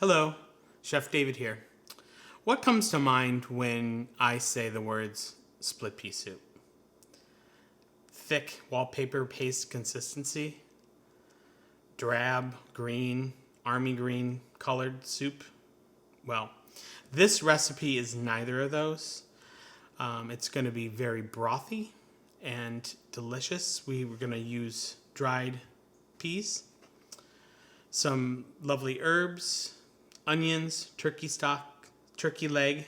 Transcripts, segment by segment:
Hello, Chef David here. What comes to mind when I say the words split pea soup? Thick wallpaper paste consistency, drab green, army green colored soup. Well, this recipe is neither of those. It's going to be very brothy and delicious. We're going to use dried peas, some lovely herbs, onions, turkey stock, turkey leg,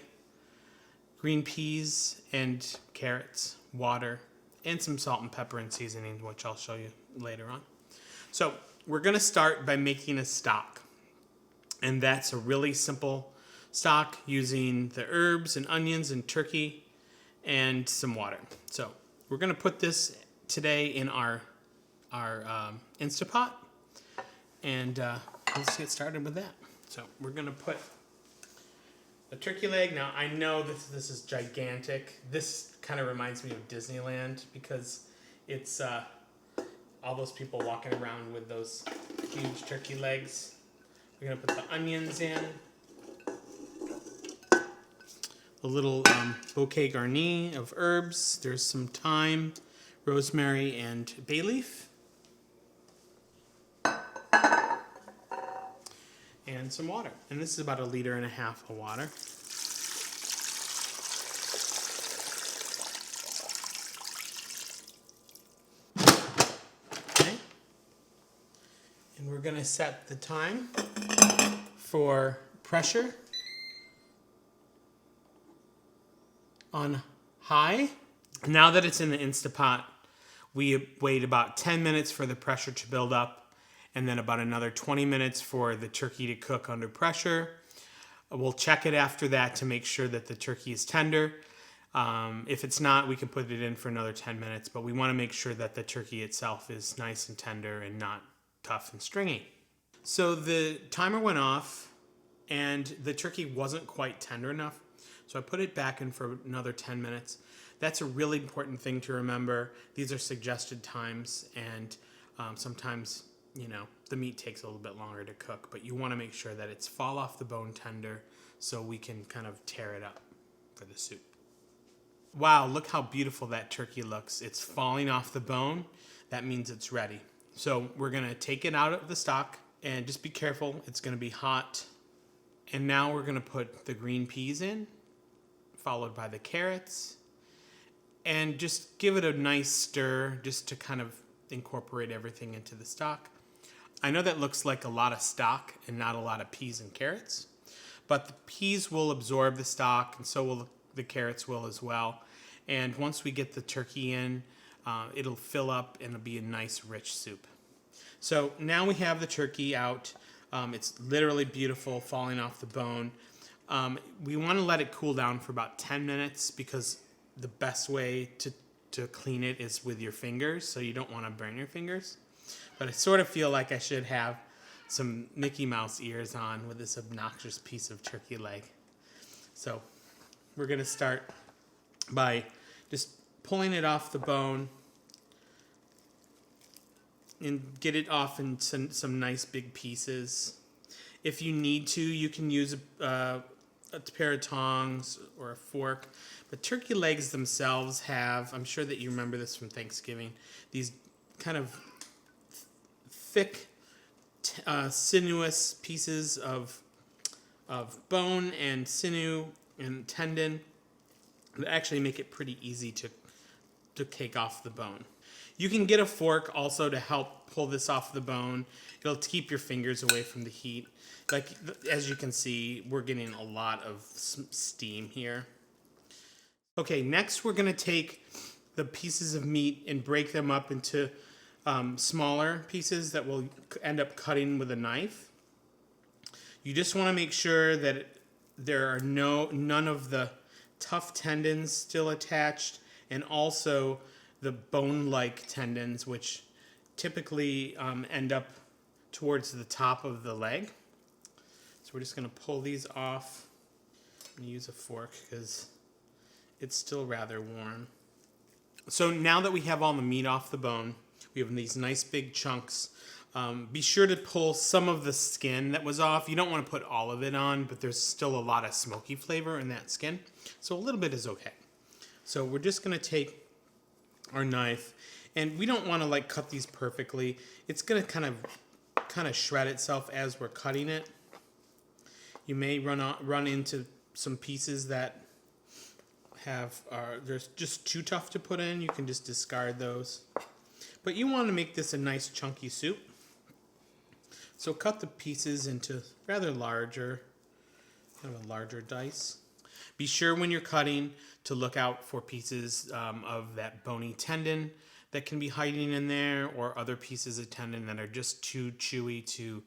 green peas, and carrots, water, and some salt and pepper and seasoning, which I'll show you later on. So we're going to start by making a stock. And that's a really simple stock using the herbs and onions and turkey and some water. So we're going to put this today in our Insta Pot. And let's get started with that. So we're going to put the turkey leg. Now I know this is gigantic. This kind of reminds me of Disneyland because it's all those people walking around with those huge turkey legs. We're going to put the onions in. A little Bouquet Garni of herbs. There's some thyme, rosemary, and bay leaf. And some water. And this is about 1.5 liters of water. Okay. And we're going to set the time for pressure on high. Now that it's in the Insta Pot, we wait about 10 minutes for the pressure to build up, and then about another 20 minutes for the turkey to cook under pressure. We'll check it after that to make sure that the turkey is tender. If it's not, we can put it in for another 10 minutes, but we want to make sure that the turkey itself is nice and tender and not tough and stringy. So the timer went off, and the turkey wasn't quite tender enough, so I put it back in for another 10 minutes. That's a really important thing to remember. These are suggested times, and sometimes the meat takes a little bit longer to cook, but you want to make sure that it's fall off the bone tender so we can kind of tear it up for the soup. Wow, look how beautiful that turkey looks. It's falling off the bone. That means it's ready. So we're going to take it out of the stock and just be careful. It's going to be hot. And now we're going to put the green peas in, followed by the carrots, and just give it a nice stir just to kind of incorporate everything into the stock. I know that looks like a lot of stock and not a lot of peas and carrots, but the peas will absorb the stock, and so will the carrots will as well. And once we get the turkey in, it'll fill up and it'll be a nice rich soup. So now we have the turkey out. It's literally beautiful, falling off the bone. We want to let it cool down for about 10 minutes because the best way to clean it is with your fingers, so you don't want to burn your fingers. But I sort of feel like I should have some Mickey Mouse ears on with this obnoxious piece of turkey leg. So we're going to start by just pulling it off the bone and get it off in some nice big pieces. If you need to, you can use a pair of tongs or a fork. But turkey legs themselves have, I'm sure that you remember this from Thanksgiving, these kind of thick, sinuous pieces of bone and sinew and tendon that actually make it pretty easy to take off the bone. You can get a fork also to help pull this off the bone. It'll keep your fingers away from the heat. Like, as you can see, we're getting a lot of steam here. Okay, next we're going to take the pieces of meat and break them up into smaller pieces that we'll end up cutting with a knife. You just want to make sure that there are none of the tough tendons still attached, and also the bone-like tendons, which typically end up towards the top of the leg. So we're just going to pull these off. I'm going to use a fork because it's still rather warm. So now that we have all the meat off the bone, we have these nice big chunks Be sure to pull some of the skin that was off. You don't want to put all of it on, but there's still a lot of smoky flavor in that skin. So a little bit is okay. So we're just going to take our knife, and we don't want to like cut these perfectly. It's going to kind of shred itself as we're cutting it. You may run into some pieces that they're just too tough to put in. You can just discard those. But you want to make this a nice chunky soup. So cut the pieces into rather larger, kind of a larger dice. Be sure when you're cutting to look out for pieces of that bony tendon that can be hiding in there, or other pieces of tendon that are just too chewy to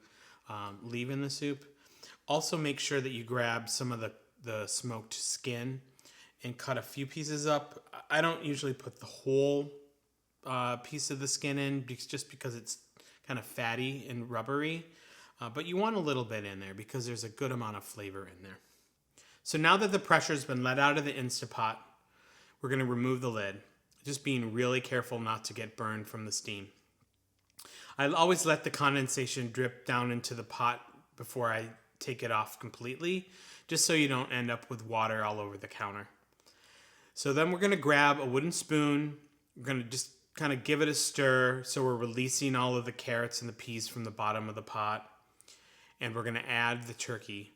leave in the soup. Also make sure that you grab some of the smoked skin and cut a few pieces up. I don't usually put the whole piece of the skin in just because it's kind of fatty and rubbery, but you want a little bit in there because there's a good amount of flavor in there. So now that the pressure's been let out of the Insta Pot, we're going to remove the lid, just being really careful not to get burned from the steam. I always let the condensation drip down into the pot before I take it off completely, just so you don't end up with water all over the counter. So then we're going to grab a wooden spoon. We're going to just kind of give it a stir so we're releasing all of the carrots and the peas from the bottom of the pot. And we're going to add the turkey.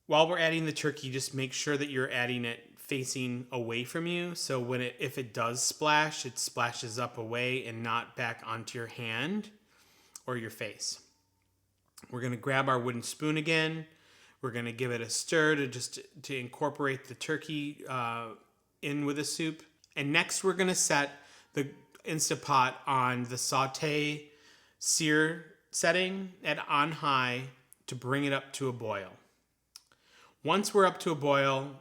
While we're adding the turkey, just make sure that you're adding it facing away from you. So if it does splash, it splashes up away and not back onto your hand or your face. We're going to grab our wooden spoon again. We're going to give it a stir to incorporate the turkey in with the soup. And next we're going to set the Insta Pot on the saute sear setting at on high to bring it up to a boil. Once we're up to a boil,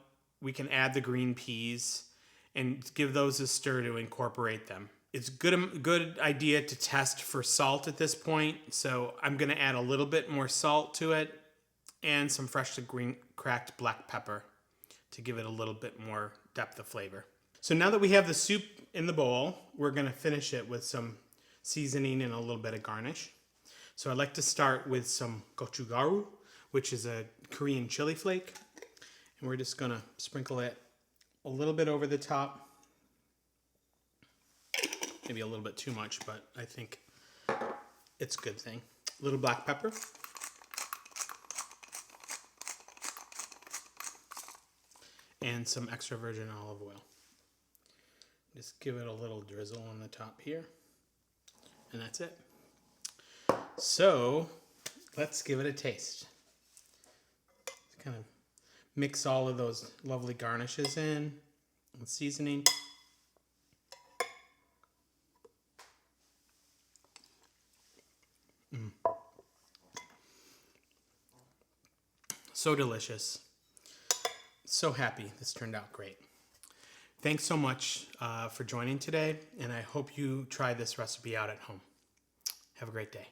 we can add the green peas and give those a stir to incorporate them. It's good idea to test for salt at this point, so I'm going to add a little bit more salt to it and some freshly cracked black pepper to give it a little bit more depth of flavor. So now that we have the soup in the bowl, we're going to finish it with some seasoning and a little bit of garnish. So I'd like to start with some Gochugaru, which is a Korean chili flake. And we're just going to sprinkle it a little bit over the top. Maybe a little bit too much, but I think it's a good thing. A little black pepper. And some extra virgin olive oil. Just give it a little drizzle on the top here. And that's it. So let's give it a taste. Kind of mix all of those lovely garnishes in and seasoning. So delicious. So happy this turned out great. Thanks so much for joining today, and I hope you try this recipe out at home. Have a great day.